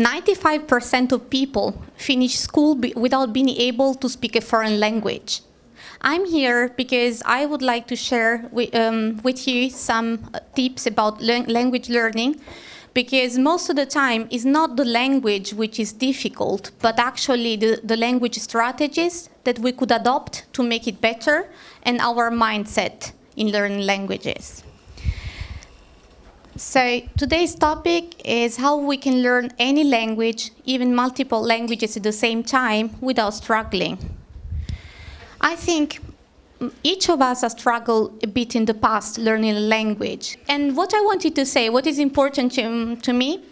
95% of people finish school without being able to speak a foreign language. I'm here because I would like to share with you some tips about language learning, because most of the time it's not the language which is difficult, but actually the language strategies that we could adopt to make it better and our mindset in learning languages. So today's topic is how we can learn any language, even multiple languages at the same time, without struggling. I think each of us has struggled a bit in the past learning a language. And what I wanted to say, what is important to me,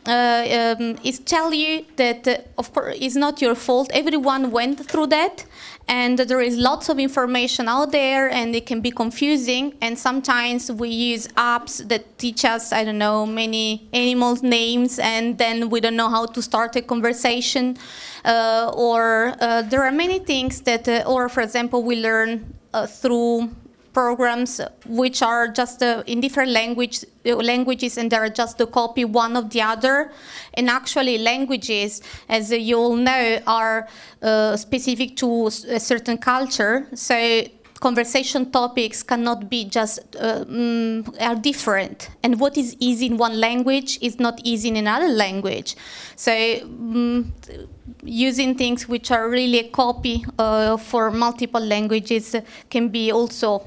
is tell you that, of course, it's not your fault. Everyone went through that. And there is lots of information out there, and it can be confusing. And sometimes we use apps that teach us, I don't know, many animals' names, and then we don't know how to start a conversation. Or there are many things that, or for example, we learn through programs which are just in different languages, and they're just a copy one of the other. And actually languages, as you all know, are specific to a certain culture. So conversation topics cannot be just, are different. And what is easy in one language is not easy in another language. So using things which are really a copy for multiple languages can also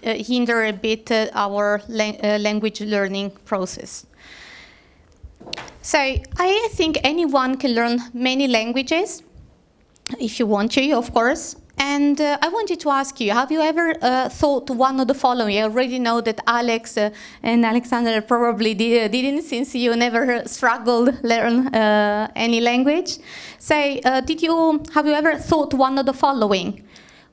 hinder a bit our language learning process. So I think anyone can learn many languages, if you want to, of course. And I wanted to ask you, have you ever thought one of the following? I already know that Alex and Alexander probably didn't, since you never struggled learn any language. So have you ever thought one of the following?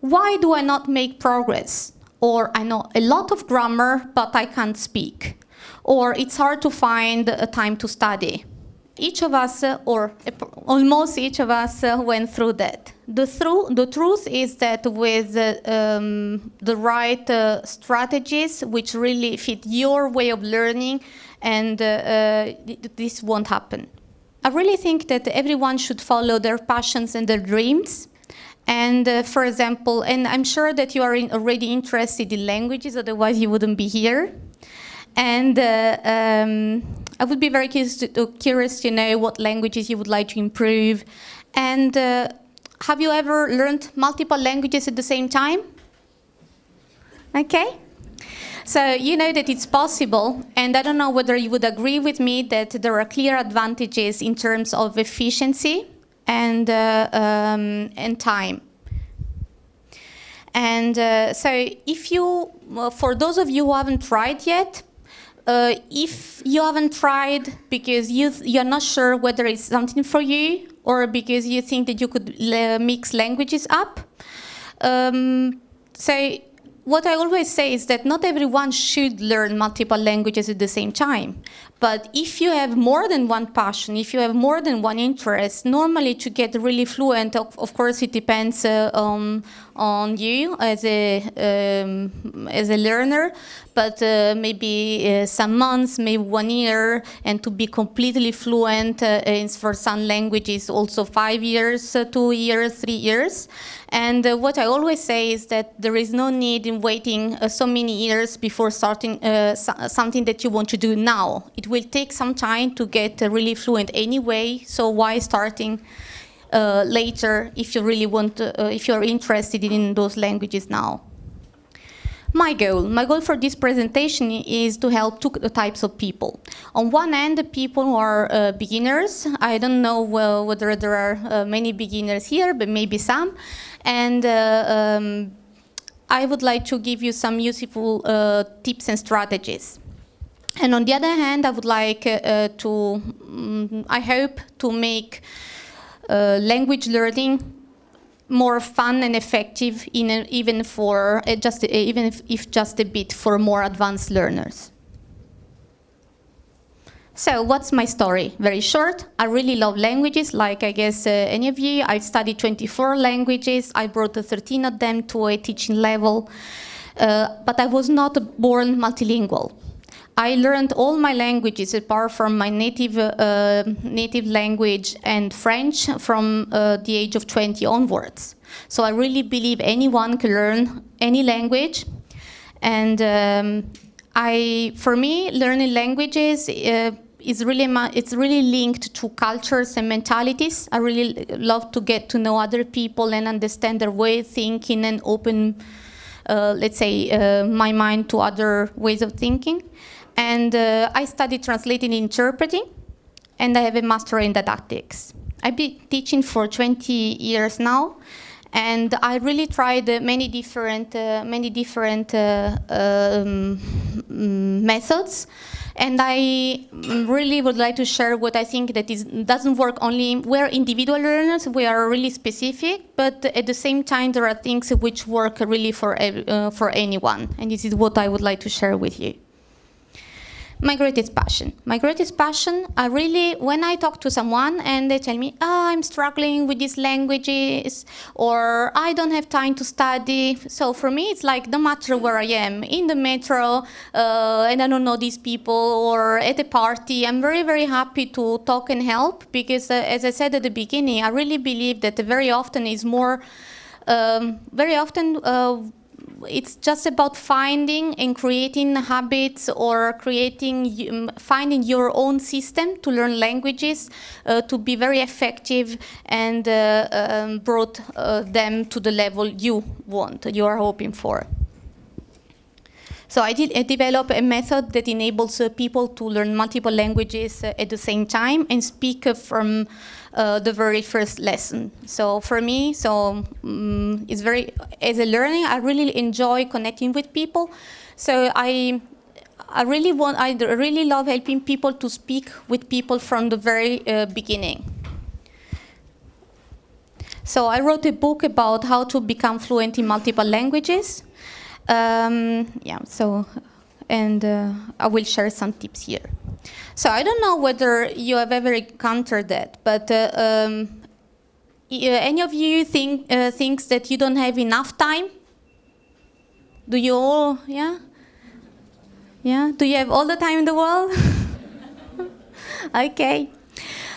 Why do I not make progress? Or I know a lot of grammar, but I can't speak. Or it's hard to find a time to study. Each of us, or almost each of us, went through that. The truth is that with the right strategies, which really fit your way of learning, and this won't happen. I really think that everyone should follow their passions and their dreams. And for example, and I'm sure that you are already interested in languages, otherwise you wouldn't be here. And I would be very curious to know what languages you would like to improve. And have you ever learned multiple languages at the same time? Okay. So you know that it's possible, and I don't know whether you would agree with me that there are clear advantages in terms of efficiency and time. And so if you, for those of you who haven't tried yet, if you haven't tried because you're not sure whether it's something for you, or because you think that you could mix languages up, so what I always say is that not everyone should learn multiple languages at the same time. But if you have more than one passion, if you have more than one interest, normally to get really fluent, of course it depends on you as a learner, but maybe some months, maybe 1 year, and to be completely fluent for some languages also 5 years, 2 years, 3 years. And what I always say is that there is no need in waiting so many years before starting something that you want to do now. It will take some time to get really fluent anyway, so why starting later if you really want if you're interested in those languages now? My goal for this presentation is to help two types of people. On one hand, the people who are beginners. I don't know whether there are many beginners here, but maybe some. And I would like to give you some useful tips and strategies. And on the other hand, I would like I hope to make language learning more fun and effective, even if just a bit for more advanced learners. So what's my story? Very short. I really love languages, like I guess any of you. I've studied 24 languages. I brought 13 of them to a teaching level, but I was not born multilingual. I learned all my languages apart from my native language and French from the age of 20 onwards. So I really believe anyone can learn any language. And for me, learning languages it's really linked to cultures and mentalities. I really love to get to know other people and understand their way of thinking and open, let's say, my mind to other ways of thinking. And I studied translating and interpreting, and I have a master in didactics. I've been teaching for 20 years now, and I really tried many different methods. And I really would like to share what I think that doesn't work only. We're individual learners, we are really specific, but at the same time there are things which work really for anyone. And this is what I would like to share with you. My greatest passion. My greatest passion, when I talk to someone and they tell me, I'm struggling with these languages, or I don't have time to study. So for me, it's like no matter where I am, in the metro, and I don't know these people, or at a party, I'm very, very happy to talk and help, because as I said at the beginning, I really believe that very often is more, it's just about finding and creating habits, or finding your own system to learn languages, to be very effective and brought them to the level you are hoping for. So I developed a method that enables people to learn multiple languages at the same time and speak from the very first lesson. So for me, as a learner, I really enjoy connecting with people. So I really love helping people to speak with people from the very beginning. So I wrote a book about how to become fluent in multiple languages. I will share some tips here. So I don't know whether you have ever encountered that, but any of you thinks that you don't have enough time? Do you all? Yeah. Yeah. Do you have all the time in the world? Okay.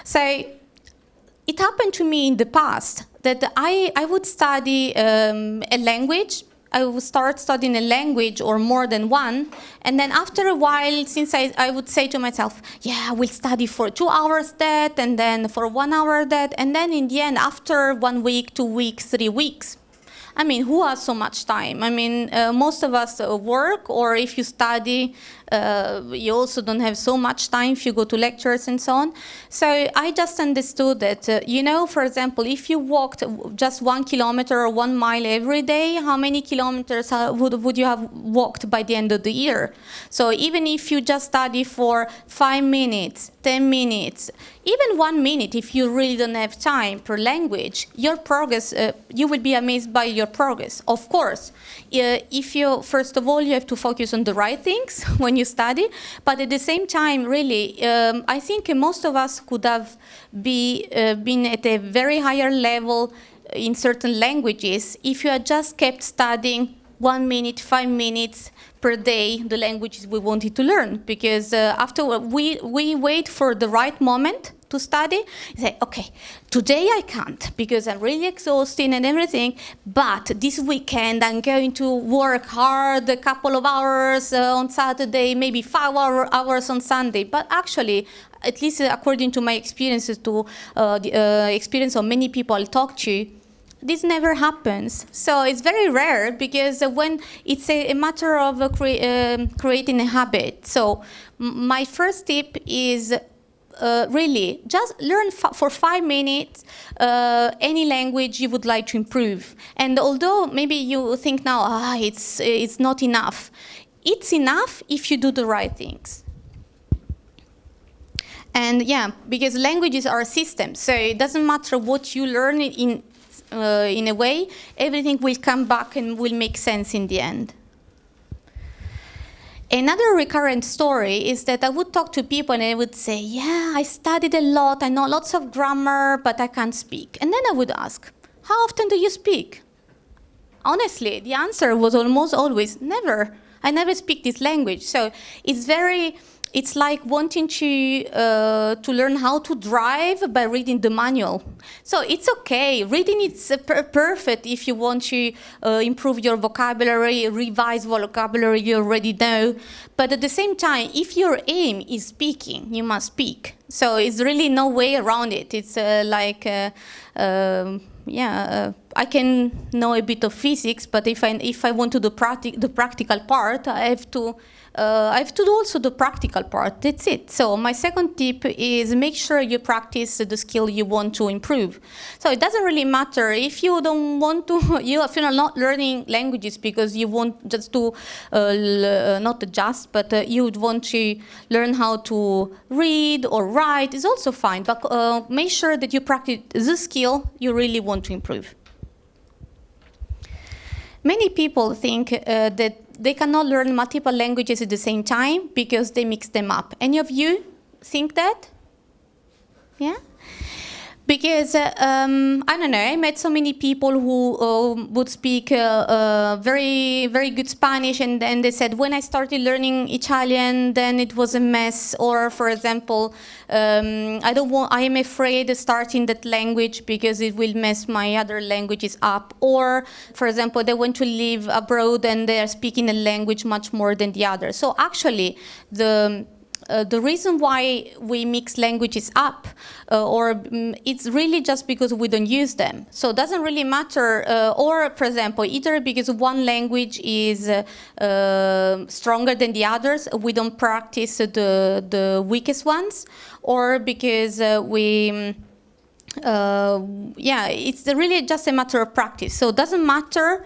So it happened to me in the past that I would study a language. I would start studying a language or more than one, and then after a while, since I would say to myself, yeah, I will study for 2 hours that, and then for 1 hour that, and then in the end, after 1 week, 2 weeks, 3 weeks, I mean, who has so much time? I mean, most of us work, or if you study, you also don't have so much time if you go to lectures and so on. So I just understood that, for example, if you walked just 1 kilometer or 1 mile every day, how many kilometers would you have walked by the end of the year? So even if you just study for 5 minutes, 10 minutes, even 1 minute, if you really don't have time per language, your progress, you will be amazed by your progress. Of course, first of all, you have to focus on the right things when you study, but at the same time, really, I think most of us could have been at a very higher level in certain languages if you had just kept studying 1 minute, 5 minutes per day, the languages we wanted to learn. Because after we wait for the right moment to study, you say, okay, today I can't because I'm really exhausted and everything, but this weekend I'm going to work hard a couple of hours on Saturday, maybe 5 hours on Sunday. But actually, at least according to my experiences, the experience of many people I talk to, this never happens. So it's very rare, because when it's a matter of creating a habit. So my first tip is really just learn for 5 minutes any language you would like to improve. And although maybe you think now, it's not enough, it's enough if you do the right things. And yeah, because languages are systems, so it doesn't matter what you learn in a way, everything will come back and will make sense in the end. Another recurrent story is that I would talk to people and I would say, yeah, I studied a lot, I know lots of grammar, but I can't speak. And then I would ask, how often do you speak? Honestly, the answer was almost always, never. I never speak this language. So it's like wanting to learn how to drive by reading the manual. So it's okay. Reading is perfect if you want to improve your vocabulary, revise vocabulary you already know. But at the same time, if your aim is speaking, you must speak. So it's really no way around it. It's I can know a bit of physics, but if I want to do the practical part, I have to do also the practical part. That's it. So my second tip is make sure you practice the skill you want to improve. So it doesn't really matter if you don't want to, if you're not learning languages because you want just to, but you would want to learn how to read or write, is also fine. But make sure that you practice the skill you really want to improve. Many people think that they cannot learn multiple languages at the same time because they mix them up. Any of you think that? Yeah? Because, I don't know, I met so many people who would speak very, very good Spanish, and then they said, when I started learning Italian, then it was a mess. Or, for example, I am afraid of starting that language because it will mess my other languages up. Or, for example, they want to live abroad and they are speaking a language much more than the other. So actually, the reason why we mix languages up, it's really just because we don't use them. So it doesn't really matter, or for example, either because one language is stronger than the others, we don't practice the weakest ones, or because it's really just a matter of practice. So it doesn't matter.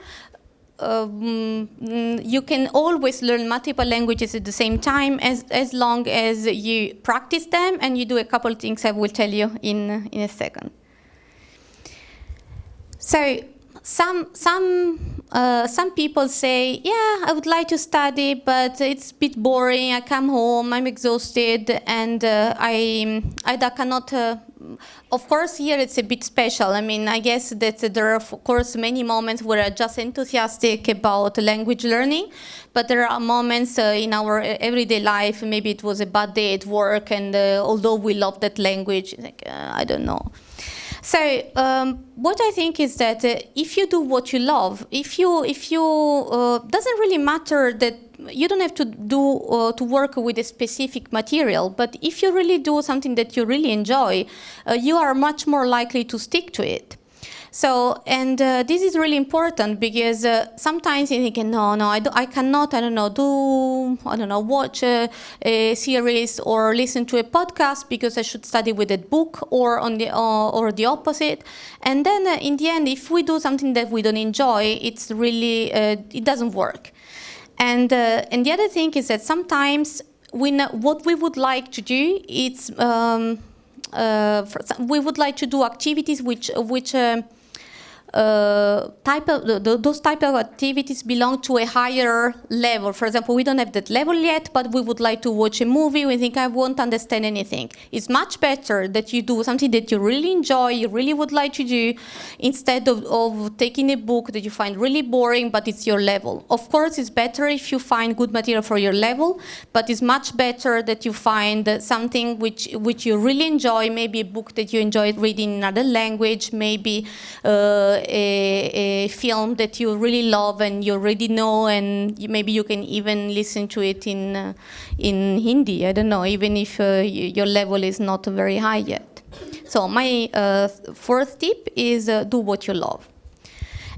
You can always learn multiple languages at the same time as long as you practice them and you do a couple of things I will tell you in a second. So some people say, yeah, I would like to study, but it's a bit boring. I come home, I'm exhausted, and I cannot. Of course, here it's a bit special. I mean, I guess that there are, of course, many moments where I'm just enthusiastic about language learning, but there are moments in our everyday life, maybe it was a bad day at work, and although we love that language, I don't know. So what I think is that if you do what you love, if you doesn't really matter that you don't have to do to work with a specific material, but if you really do something that you really enjoy, you are much more likely to stick to it. So, and this is really important because sometimes you think, no, I cannot, watch a series or listen to a podcast because I should study with a book, or the opposite. And then in the end, if we do something that we don't enjoy, it's really, it doesn't work. And the other thing is that sometimes what we would like to do, it's we would like to do activities which those type of activities belong to a higher level. For example, we don't have that level yet, but we would like to watch a movie. We think I won't understand anything. It's much better that you do something that you really enjoy, you really would like to do, instead of taking a book that you find really boring, but it's your level. Of course, it's better if you find good material for your level, but it's much better that you find something which you really enjoy, maybe a book that you enjoy reading in another language, maybe a film that you really love and you already know, and maybe you can even listen to it in Hindi. I don't know, even if your level is not very high yet. So my fourth tip is do what you love.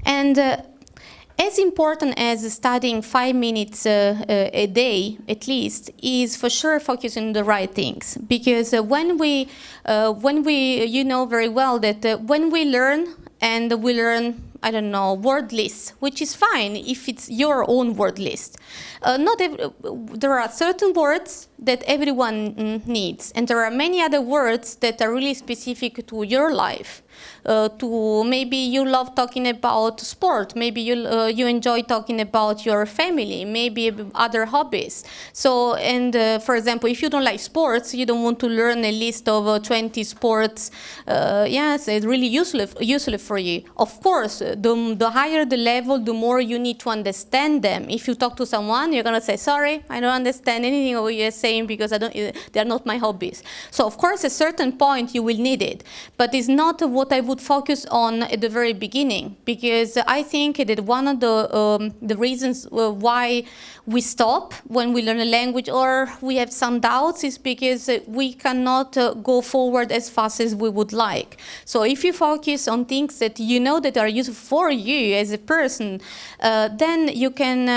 And as important as studying 5 minutes a day, at least, is for sure focusing on the right things. Because when we, you know very well that when we learn, and we learn, I don't know, word lists, which is fine if it's your own word list. There are certain words that everyone needs, and there are many other words that are really specific to your life. To maybe you love talking about sport, maybe you enjoy talking about your family, maybe other hobbies. So, and for example, if you don't like sports, you don't want to learn a list of 20 sports. Yes, it's really useful for you. Of course, the higher the level, the more you need to understand them. If you talk to someone, you're gonna say, sorry, I don't understand anything of what you're saying because they're not my hobbies. So of course, at a certain point you will need it, but it's not what I would focus on at the very beginning, because I think that one of the reasons why we stop when we learn a language or we have some doubts is because we cannot go forward as fast as we would like. So if you focus on things that you know that are useful for you as a person, then you can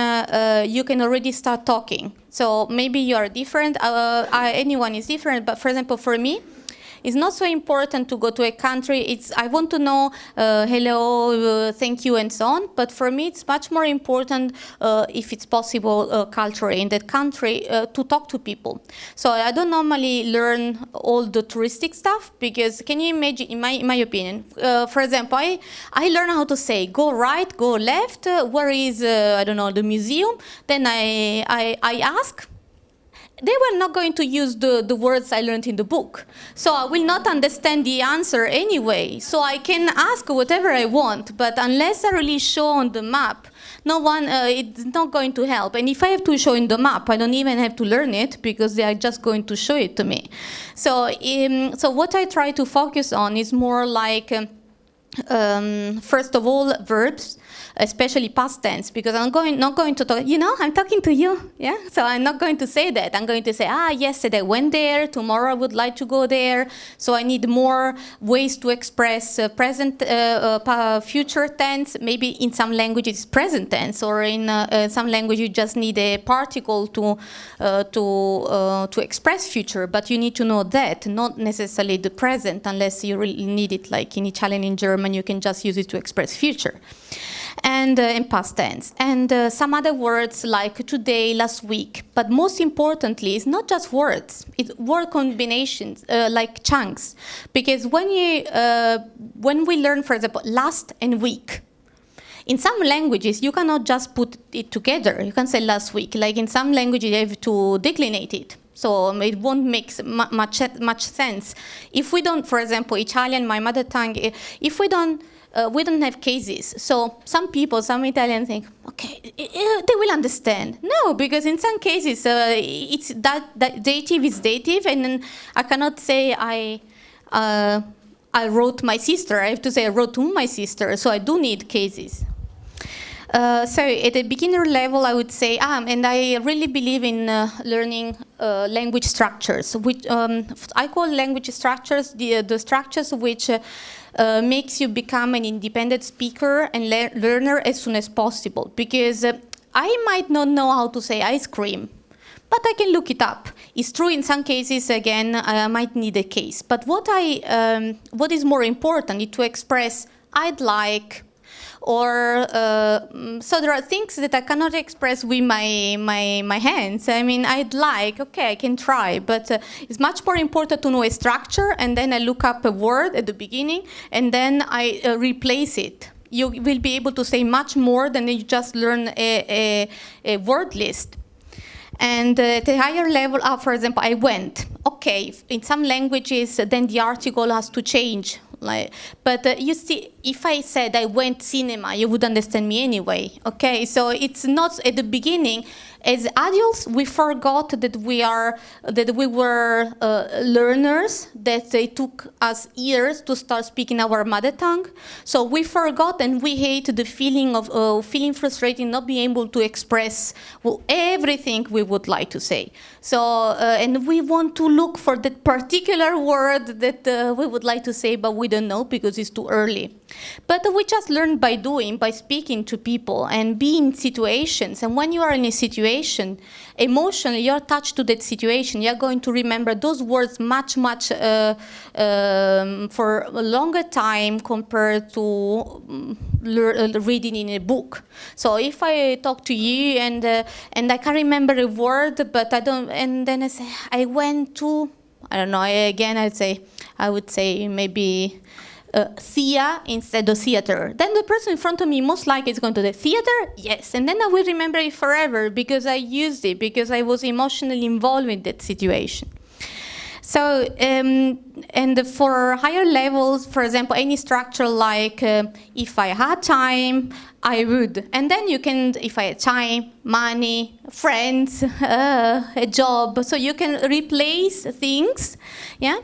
already start talking. So maybe you are different, anyone is different, but for example, for me, it's not so important to go to a country. I want to know hello, thank you, and so on. But for me, it's much more important, if it's possible, culturally in that country, to talk to people. So I don't normally learn all the touristic stuff because, can you imagine? In my opinion, for example, I learn how to say go right, go left. Where is I don't know, the museum? Then I ask. They were not going to use the words I learned in the book. So I will not understand the answer anyway. So I can ask whatever I want, but unless I really show on the map, no one, it's not going to help. And if I have to show in the map, I don't even have to learn it because they are just going to show it to me. So, so what I try to focus on is more like, first of all, verbs, especially past tense, because I'm not going to talk, I'm talking to you, yeah? So I'm not going to say that. I'm going to say, yesterday I went there, tomorrow I would like to go there. So I need more ways to express present, future tense. Maybe in some languages present tense, or in some language you just need a particle to express future, but you need to know that, not necessarily the present, unless you really need it, like in Italian, in German, you can just use it to express future. And in past tense, and some other words like today, last week. But most importantly, it's not just words; it's word combinations, like chunks. Because when we learn, for example, last and week, in some languages you cannot just put it together. You can say last week. Like in some languages, you have to declinate it. So it won't make much sense if we don't. For example, Italian, my mother tongue. If we don't have cases. So some people, some Italians think, okay, they will understand. No, because in some cases, it's that dative is dative, and then I cannot say I wrote my sister. I have to say I wrote to my sister. So I do need cases. So at the beginner level, I would say, and I really believe in learning language structures, which I call language structures the structures which makes you become an independent speaker and learner as soon as possible. Because I might not know how to say ice cream, but I can look it up. It's true in some cases, again, I might need a case. But what is more important is to express I'd like, or so there are things that I cannot express with my hands. I mean, I'd like, okay, I can try, but it's much more important to know a structure, and then I look up a word at the beginning, and then I replace it. You will be able to say much more than you just learn a word list. And at a higher level, for example, I went. Okay, in some languages, then the article has to change. But you see, if I said I went cinema, you would understand me anyway. Okay, so it's not at the beginning. As adults, we forgot that we were learners. That it took us years to start speaking our mother tongue. So we forgot, and we hate the feeling of feeling frustrated, not being able to express everything we would like to say. So and we want to look for that particular word that we would like to say, but we don't know because it's too early. But we just learn by doing, by speaking to people and being in situations. And when you are in a situation, emotionally, you're attached to that situation. You're going to remember those words much for a longer time compared to reading in a book. So if I talk to you and I can't remember a word, but I don't, and then I say I went to, I don't know. Again, I would say maybe thea instead of theater. Then the person in front of me most likely is going to the theater, yes, and then I will remember it forever because I used it, because I was emotionally involved in that situation. So, and for higher levels, for example, any structure like if I had time, I would. And then you can, if I had time, money, friends, a job, so you can replace things, yeah?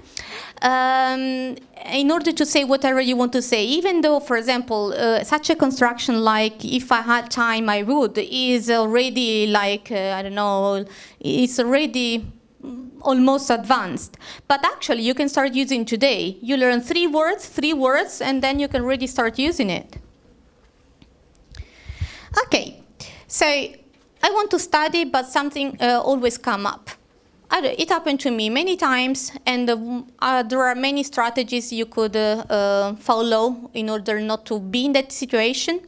In order to say whatever you want to say, even though, for example, such a construction like if I had time, I would, is already like, I don't know, it's already almost advanced. But actually, you can start using today. You learn three words, and then you can really start using it. Okay, so I want to study, but something always come up. It happened to me many times, and there are many strategies you could follow in order not to be in that situation.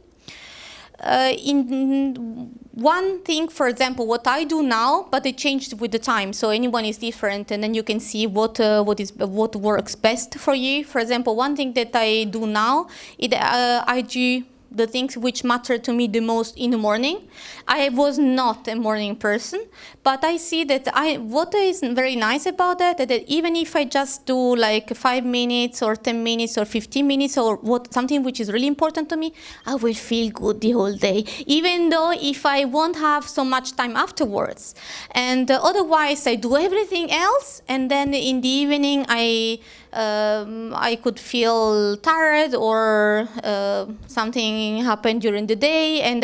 In one thing, for example, what I do now, but it changed with the time, so anyone is different, and then you can see what works best for you. For example, one thing that I do now, I do the things which matter to me the most in the morning. I was not a morning person, but I see that what is very nice about that even if I just do like 5 minutes or 10 minutes or 15 minutes or something which is really important to me, I will feel good the whole day, even though if I won't have so much time afterwards. And otherwise I do everything else, and then in the evening I could feel tired or something happened during the day, and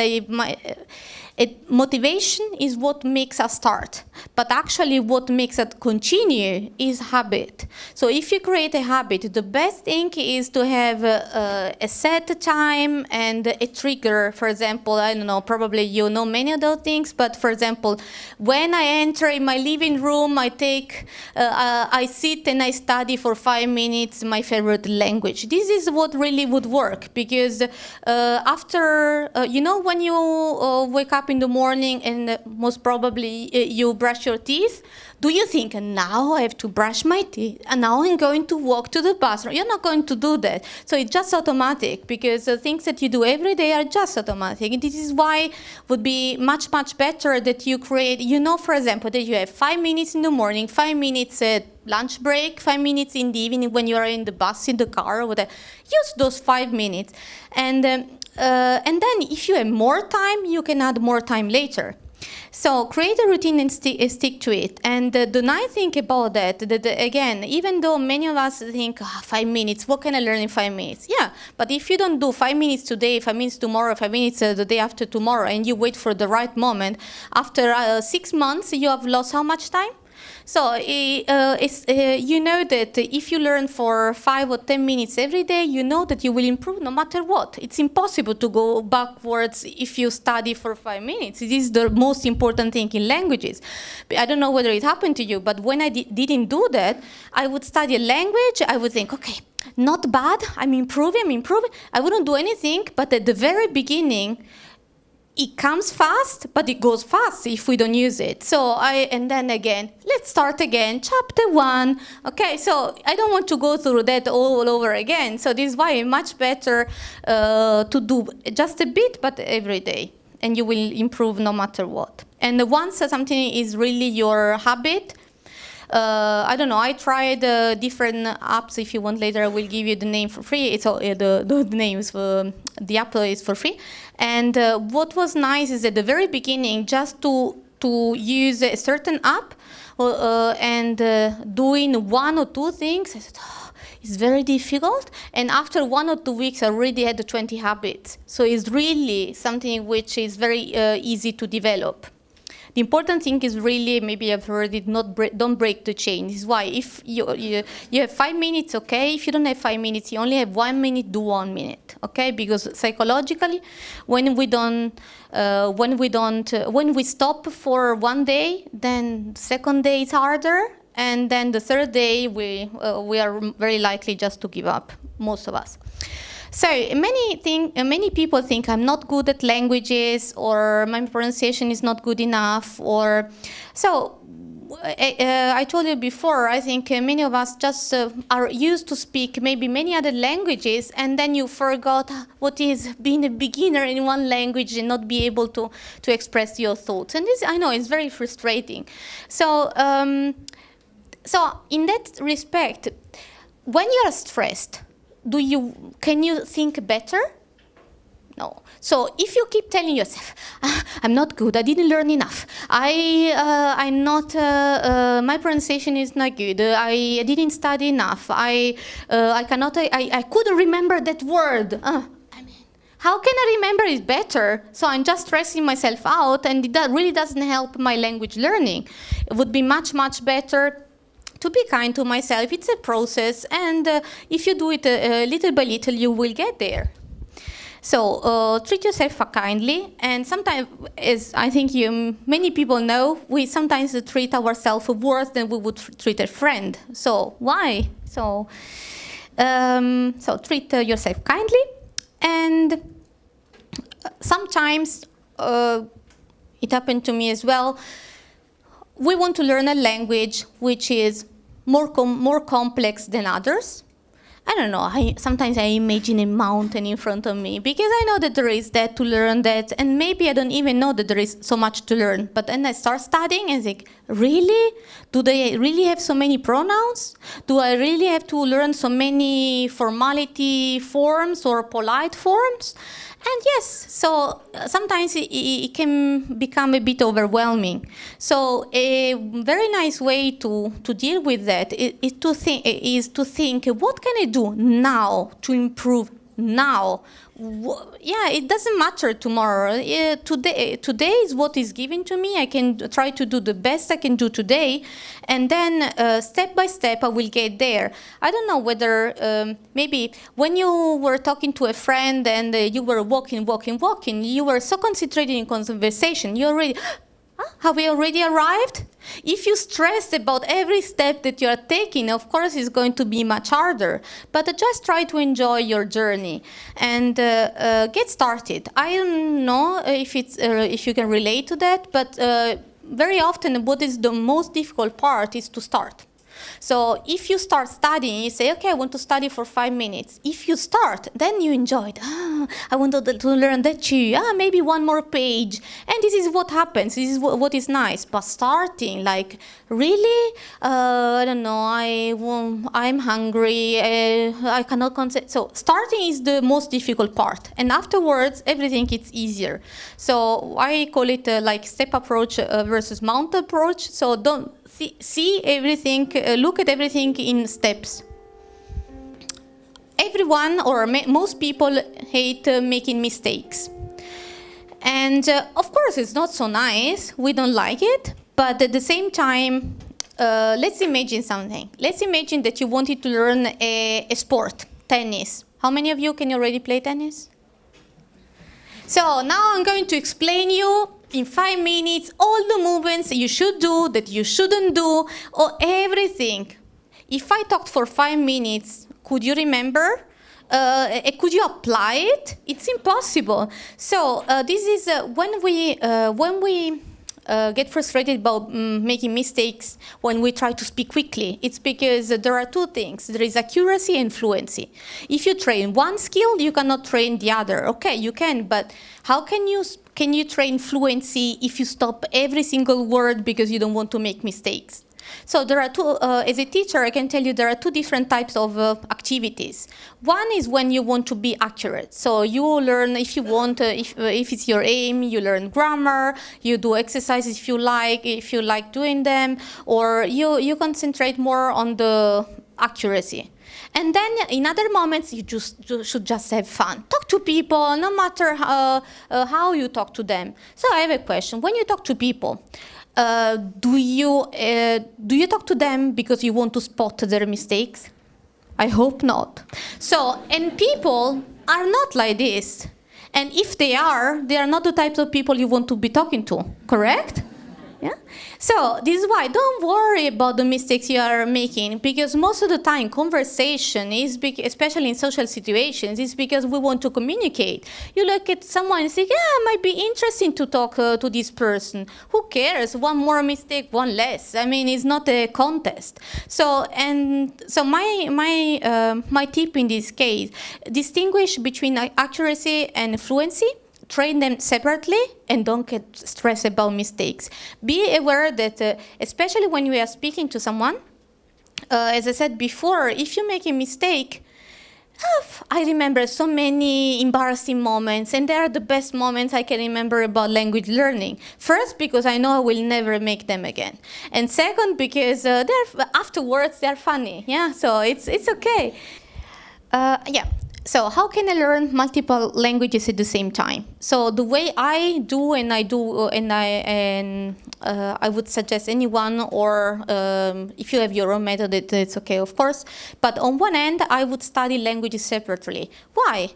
motivation is what makes us start, but actually what makes us continue is habit. So if you create a habit, the best thing is to have a set time and a trigger. For example, I don't know, probably you know many of those things, but for example, when I enter in my living room, I sit and I study for 5 minutes my favorite language. This is what really would work, because after, when you wake up in the morning and most probably you brush your teeth, do you think, now I have to brush my teeth and now I'm going to walk to the bathroom? You're not going to do that. So it's just automatic, because the things that you do every day are just automatic. And this is why it would be much, much better that you create, for example, that you have 5 minutes in the morning, 5 minutes at lunch break, 5 minutes in the evening when you are in the bus, in the car, or whatever. Use those 5 minutes. And then if you have more time, you can add more time later. So create a routine and stick to it. And the nice thing about that, again, even though many of us think, 5 minutes, what can I learn in 5 minutes? Yeah, but if you don't do 5 minutes today, 5 minutes tomorrow, 5 minutes the day after tomorrow, and you wait for the right moment, after 6 months, you have lost how much time? So you know that if you learn for 5 or 10 minutes every day, you know that you will improve no matter what. It's impossible to go backwards if you study for 5 minutes. It is the most important thing in languages. I don't know whether it happened to you, but when I didn't do that, I would study a language, I would think, okay, not bad, I'm improving. I wouldn't do anything, but at the very beginning, it comes fast, but it goes fast if we don't use it. So and then again, let's start again, chapter 1. Okay, so I don't want to go through that all over again. So this is why it's much better to do just a bit, but every day. And you will improve no matter what. And once something is really your habit, I don't know, I tried different apps. If you want later, I will give you the name for free. It's all, the names, the app is for free. And what was nice is at the very beginning, just to use a certain app and doing 1 or 2 things, I said, it's very difficult. And after 1 or 2 weeks, I already had the 20 habits. So it's really something which is very easy to develop. The important thing is really, maybe I've heard it, don't break the chain. This is why if you have 5 minutes, okay. If you don't have 5 minutes, you only have 1 minute, do 1 minute, okay? Because psychologically, when we stop for 1 day, then the second day is harder, and then the third day we are very likely just to give up, most of us. So many people think I'm not good at languages, or my pronunciation is not good enough, or so I told you before, I think many of us just are used to speak maybe many other languages, and then you forgot what is being a beginner in one language and not be able to express your thoughts. And this, I know, it's very frustrating. So, so in that respect, when you are stressed, can you think better? No. So if you keep telling yourself, I'm not good, I didn't learn enough, I'm not, my pronunciation is not good, I didn't study enough, I couldn't remember that word. How can I remember it better? So I'm just stressing myself out, and that really doesn't help my language learning. It would be much, much better to be kind to myself. It's a process, and if you do it little by little, you will get there. So treat yourself kindly, and sometimes, as I think many people know, we sometimes treat ourselves worse than we would treat a friend. So why? So treat yourself kindly, and sometimes it happened to me as well. We want to learn a language which is more complex than others. I don't know, sometimes I imagine a mountain in front of me, because I know that there is that to learn that, and maybe I don't even know that there is so much to learn. But then I start studying and think, really? Do they really have so many pronouns? Do I really have to learn so many formality forms or polite forms? And yes, so sometimes it can become a bit overwhelming. So a very nice way to deal with that is to think, what can I do now to improve now? Yeah, it doesn't matter tomorrow. Today is what is given to me. I can try to do the best I can do today, and then step by step I will get there. I don't know whether maybe when you were talking to a friend and you were walking, you were so concentrated in conversation, you already, have we already arrived? If you stress about every step that you are taking, of course it's going to be much harder. But just try to enjoy your journey and get started. I don't know if you can relate to that, but very often what is the most difficult part is to start. So if you start studying, you say, okay, I want to study for 5 minutes. If you start, then you enjoy it. I want to learn that too. Maybe one more page. And this is what happens. This is what is nice. But starting, like, really? I don't know, I'm hungry. I cannot concentrate. So starting is the most difficult part. And afterwards, everything gets easier. So I call it like step approach versus mount approach. So don't see everything, look at everything in steps. Everyone, or most people, hate making mistakes. And of course, it's not so nice. We don't like it. But at the same time, let's imagine something. Let's imagine that you wanted to learn a sport, tennis. How many of you can already play tennis? So now I'm going to explain you in 5 minutes all the movements you should do, that you shouldn't do, or everything. If I talked for 5 minutes, could you remember? Could you apply it? It's impossible. So this is when we get frustrated about making mistakes when we try to speak quickly. It's because there are two things. There is accuracy and fluency. If you train one skill, you cannot train the other. Okay, you can, but how can you train fluency if you stop every single word because you don't want to make mistakes? So there are two, as a teacher, I can tell you there are two different types of activities. One is when you want to be accurate. So you learn, if you want, if it's your aim, you learn grammar, you do exercises if you like doing them, or you concentrate more on the accuracy. And then in other moments, you should just have fun. Talk to people, no matter how you talk to them. So I have a question. When you talk to people, do you talk to them because you want to spot their mistakes? I hope not. So, and people are not like this. And if they are not the types of people you want to be talking to, correct? Yeah. So this is why don't worry about the mistakes you are making, because most of the time conversation is especially in social situations is because we want to communicate. You look at someone and say, yeah, it might be interesting to talk to this person. Who cares? One more mistake, one less. I mean, it's not a contest. So my tip in this case, distinguish between accuracy and fluency. Train them separately and don't get stressed about mistakes. Be aware that, especially when you are speaking to someone, as I said before, if you make a mistake, I remember so many embarrassing moments, and they are the best moments I can remember about language learning. First, because I know I will never make them again. And second, because afterwards they're funny. Yeah, so it's okay. Yeah. So how can I learn multiple languages at the same time? So the way I do, I would suggest anyone, or if you have your own method, it's okay, of course. But on one end, I would study languages separately. Why?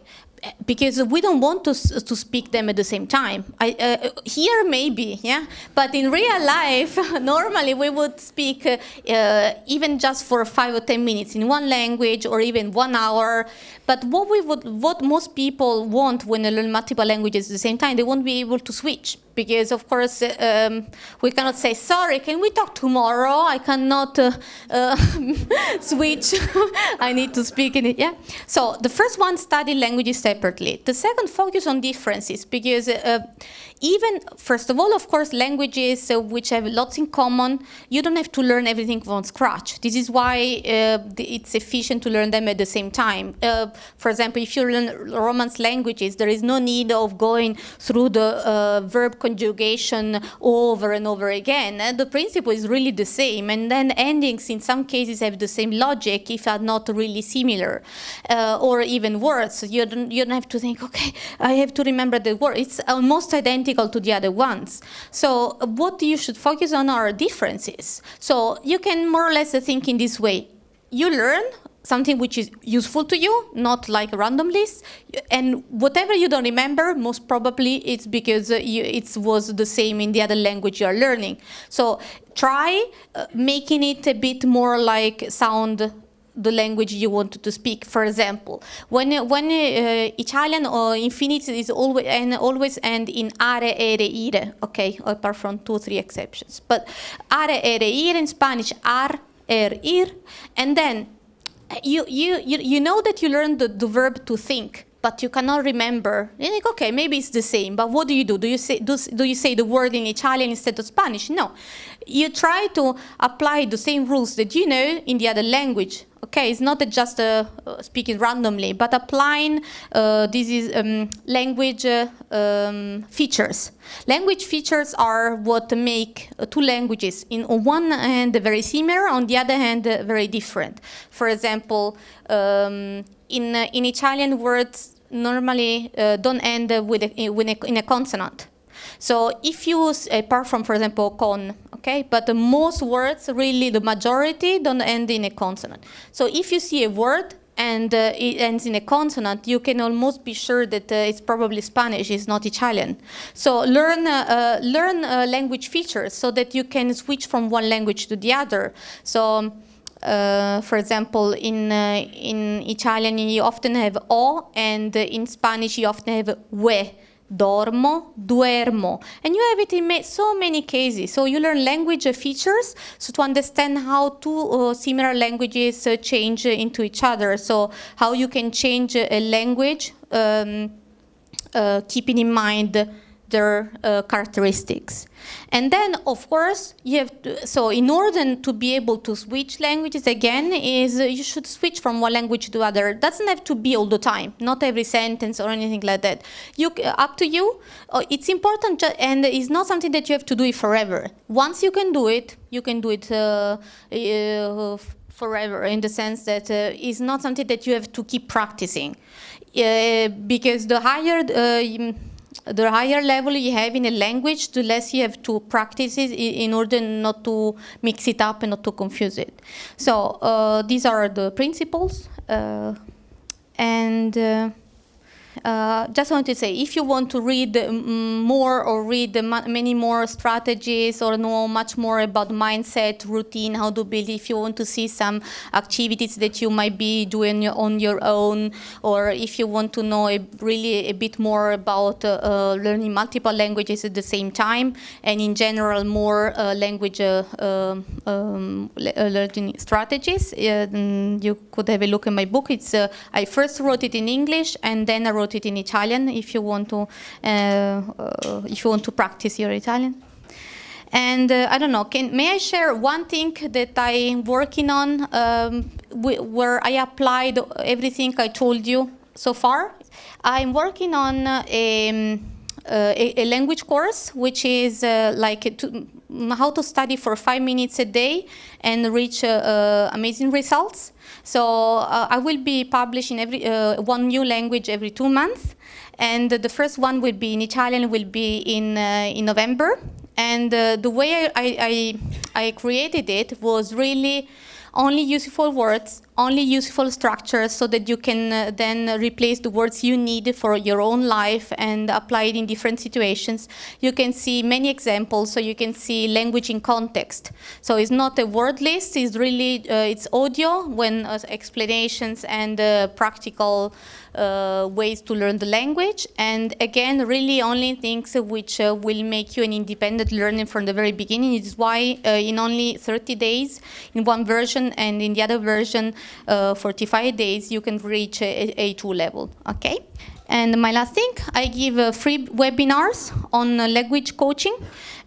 Because we don't want to speak them at the same time. Here maybe, yeah, but in real life, normally we would speak even just for 5 or 10 minutes in one language, or even 1 hour. But what most people want when they learn multiple languages at the same time, they won't be able to switch. Because of course we cannot say, sorry, can we talk tomorrow? I cannot switch. I need to speak in it. Yeah. So the first one, study languages separately. The second, focus on differences, because even first of all, of course, languages which have lots in common, you don't have to learn everything from scratch. This is why it's efficient to learn them at the same time. For example, if you learn Romance languages, there is no need of going through the verb conjugation over and over again. The principle is really the same, and then endings in some cases have the same logic if are not really similar, or even words. You don't have to think, okay, I have to remember the word. It's almost identical to the other ones. So what you should focus on are differences. So you can more or less think in this way. You learn something which is useful to you, not like a random list, and whatever you don't remember, most probably it's because it was the same in the other language you are learning. So try making it a bit more like sound the language you want to speak. For example, when Italian or infinitive is always end in are, ere, ire, okay, apart from 2 or 3 exceptions. But are, ere, ire in Spanish, ar, ir, and then you know that you learned the verb to think, but you cannot remember. You think, okay, maybe it's the same, but what do? Do you say the word in Italian instead of Spanish? No. You try to apply the same rules that you know in the other language. Okay, it's not just speaking randomly, but applying language features. Language features are what make 2 languages, on one hand very similar, on the other hand very different. For example, in Italian, words normally don't end in a consonant. So if you use, apart from, for example, con, okay, but most words, really the majority, don't end in a consonant. So if you see a word and it ends in a consonant, you can almost be sure that it's probably Spanish, it's not Italian. So learn language features so that you can switch from one language to the other. So for example, in Italian you often have o, and in Spanish you often have we. Dormo, duermo, and you have it in so many cases. So you learn language features, so to understand how 2 similar languages change into each other. So how you can change a language, keeping in mind their characteristics. And then, of course, you have to, so in order to be able to switch languages again, you should switch from one language to other. It doesn't have to be all the time, not every sentence or anything like that. Up to you. It's important, and it's not something that you have to do it forever. Once you can do it forever, in the sense that it's not something that you have to keep practicing, because the higher level you have in a language, the less you have to practice it in order not to mix it up and not to confuse it. So these are the principles. And just want to say, if you want to read more or read many more strategies or know much more about mindset, routine, how to build, if you want to see some activities that you might be doing on your own, or if you want to know really a bit more about learning multiple languages at the same time, and in general more language learning strategies, you could have a look at my book. It's I first wrote it in English and then I wrote it in Italian. If you want to practice your Italian. And I don't know. May I share one thing that I'm working on, where I applied everything I told you so far? I'm working on a language course, which is how to study for 5 minutes a day and reach amazing results. So I will be publishing one new language every 2 months, and the first one will be in Italian, will be in November. And the way I created it was really only useful words, only useful structures, so that you can then replace the words you need for your own life and apply it in different situations. You can see many examples, so you can see language in context. So it's not a word list, it's really, it's audio, when explanations and practical ways to learn the language. And again, really only things which will make you an independent learner from the very beginning. It's why in only 30 days, in one version, and in the other version, 45 days, you can reach A2 level, okay? And my last thing, I give free webinars on language coaching,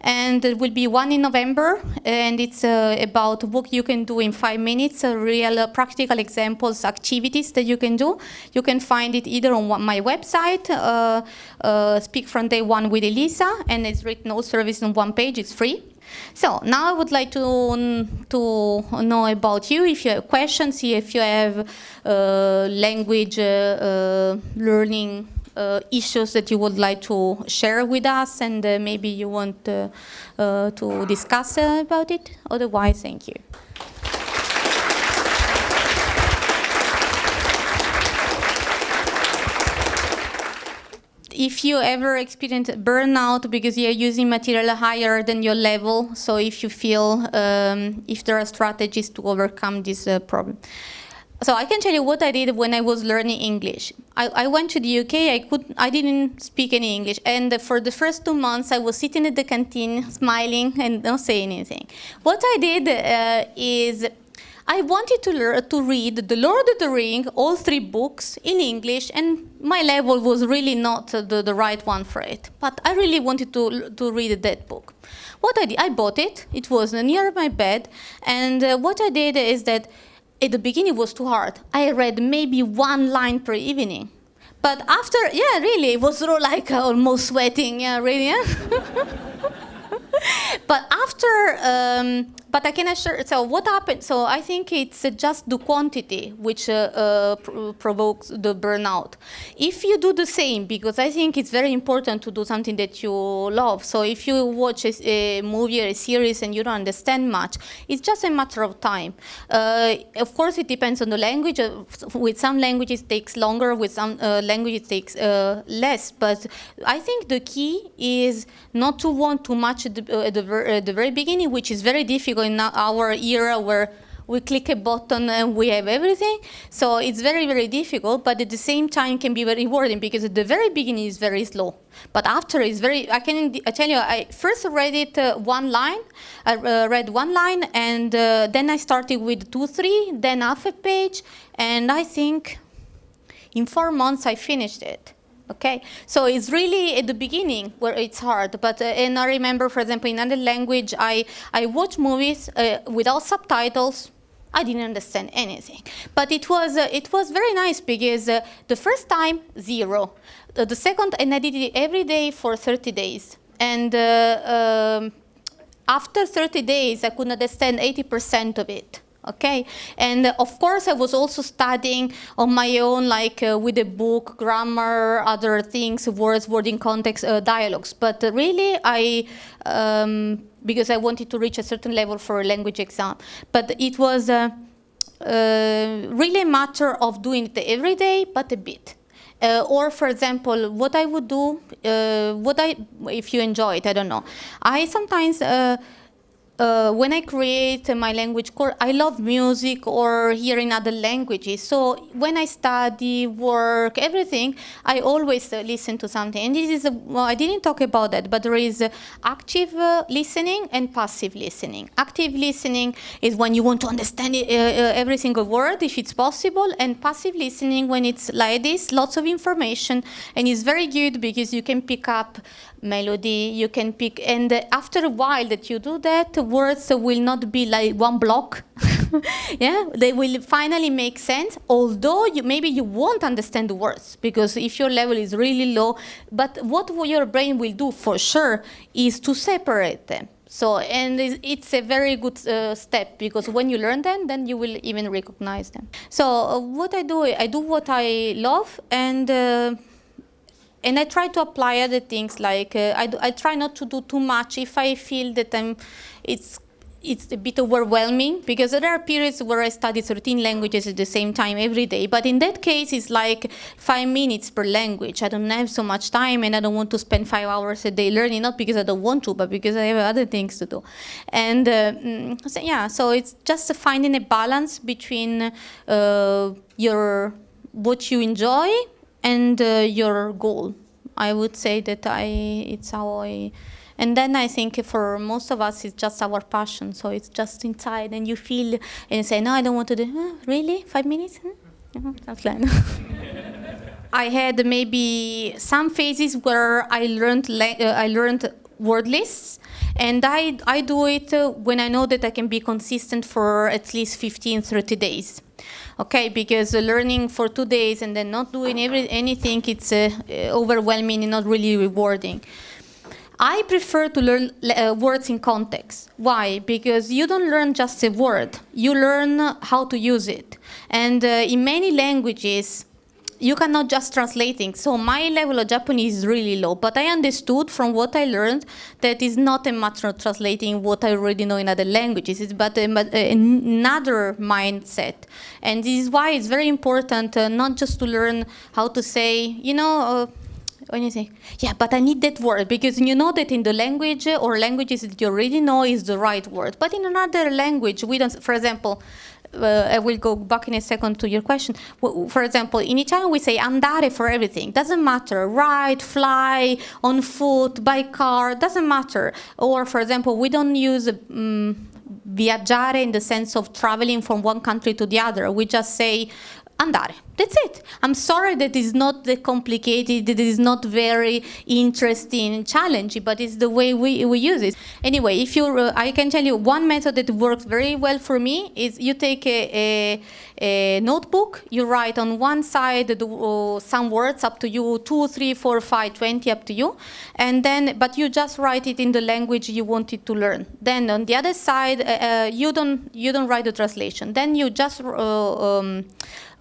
and there will be one in November, and it's about what you can do in 5 minutes, real practical examples, activities that you can do. You can find it either on my website, Speak from Day One with Elisa, and it's written all service on one page, it's free. So now I would like to know about you, if you have questions, if you have language learning issues that you would like to share with us, and maybe you want to discuss about it. Otherwise, thank you. If you ever experience burnout because you're using material higher than your level, so if you feel, if there are strategies to overcome this problem. So I can tell you what I did when I was learning English. I went to the UK, I didn't speak any English, and for the first 2 months I was sitting at the canteen, smiling and not saying anything. What I did is, I wanted to read The Lord of the Rings, all 3 books in English, and my level was really not the right one for it. But I really wanted to read that book. What I did, I bought it. It was near my bed, and what I did is that at the beginning it was too hard. I read maybe 1 line per evening. But after, yeah, really, it was sort of like almost sweating, yeah, really, yeah. But after, but I can assure, so what happened? So I think it's just the quantity which provokes the burnout. If you do the same, because I think it's very important to do something that you love. So if you watch a movie or a series and you don't understand much, it's just a matter of time. Of course, it depends on the language. With some languages it takes longer, with some languages it takes less. But I think the key is not to want too much at the very beginning, which is very difficult in our era where we click a button and we have everything. So it's very, very difficult, but at the same time can be very rewarding, because at the very beginning it's very slow. But after it's very, I tell you, I first read it 1 line. I read 1 line, and then I started with 2, 3, then half a page, and I think in 4 months I finished it. Okay, so it's really at the beginning where it's hard. But and I remember, for example, in another language, I watch movies without subtitles. I didn't understand anything. But it was very nice, because the first time, 0. The second, and I did it every day for 30 days. And after 30 days, I could understand 80% of it. Okay, and of course I was also studying on my own, like with a book, grammar, other things, words, wording, context, dialogues. But really, because I wanted to reach a certain level for a language exam. But it was really a matter of doing it every day, but a bit. Or, for example, what I would do, if you enjoy it, I don't know. I sometimes, when I create my language course, I love music or hearing other languages. So when I study, work, everything, I always listen to something. And this is, well, I didn't talk about that, but there is active listening and passive listening. Active listening is when you want to understand every single word, if it's possible, and passive listening when it's like this, lots of information, and it's very good because you can pick up melody, you can pick, and after a while that you do that, words will not be like one block. Yeah, they will finally make sense, although maybe you won't understand the words, because if your level is really low, but what your brain will do for sure is to separate them. So, and it's a very good step, because when you learn them, then you will even recognize them. So what I do what I love, and I try to apply other things, like I try not to do too much if I feel that it's a bit overwhelming, because there are periods where I study 13 languages at the same time every day. But in that case, it's like 5 minutes per language. I don't have so much time, and I don't want to spend 5 hours a day learning, not because I don't want to, but because I have other things to do. And so, yeah, so it's just finding a balance between what you enjoy and your goal. I would say that it's how I, and then I think for most of us it's just our passion, so it's just inside, and you feel and you say, no, I don't want to do, really? 5 minutes? That's like I had maybe some phases where I learned word lists, and I do it when I know that I can be consistent for at least 15, 30 days. Okay, because learning for 2 days and then not doing anything, it's overwhelming and not really rewarding. I prefer to learn words in context. Why? Because you don't learn just a word, you learn how to use it. And in many languages, you cannot just translate things. So my level of Japanese is really low, but I understood from what I learned that it's not a matter of translating what I already know in other languages, it's but another mindset. And this is why it's very important not just to learn how to say, when you say, yeah, but I need that word, because you know that in the language or languages that you already know is the right word. But in another language, we don't, for example, I will go back in a second to your question. For example, in Italian we say andare for everything. Doesn't matter, ride, fly, on foot, by car, doesn't matter. Or for example, we don't use viaggiare in the sense of traveling from one country to the other. We just say andare. That's it. I'm sorry that it's not that complicated, that it is not very interesting and challenging, but it's the way we use it. Anyway, if you, I can tell you one method that works very well for me is you take a notebook, you write on one side some words, up to you, 2, 3, 4, 5, 20, up to you, and then, but you just write it in the language you wanted to learn. Then on the other side, you don't write the translation. Then you just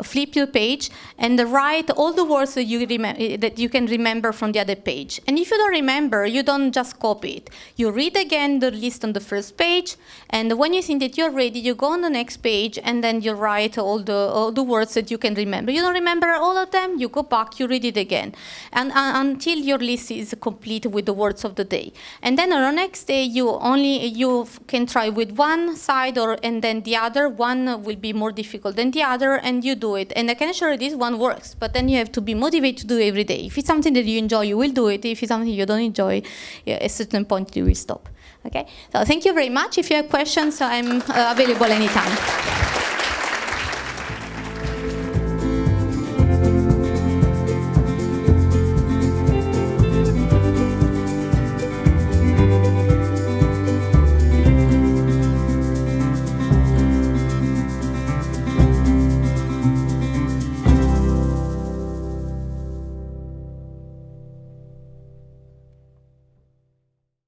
flip your page and write all the words that you can remember from the other page. And if you don't remember, you don't just copy it. You read again the list on the first page, and when you think that you're ready, you go on the next page, and then you write all the words that you can remember. You don't remember all of them, you go back, you read it again, and until your list is complete with the words of the day. And then on the next day, you can try with one side, and then the other one will be more difficult than the other, and you do it. And I can assure you this one works, but then you have to be motivated to do it every day. If it's something that you enjoy, you will do it. If it's something you don't enjoy, at a certain point you will stop. Okay? So thank you very much. If you have questions, I'm available anytime.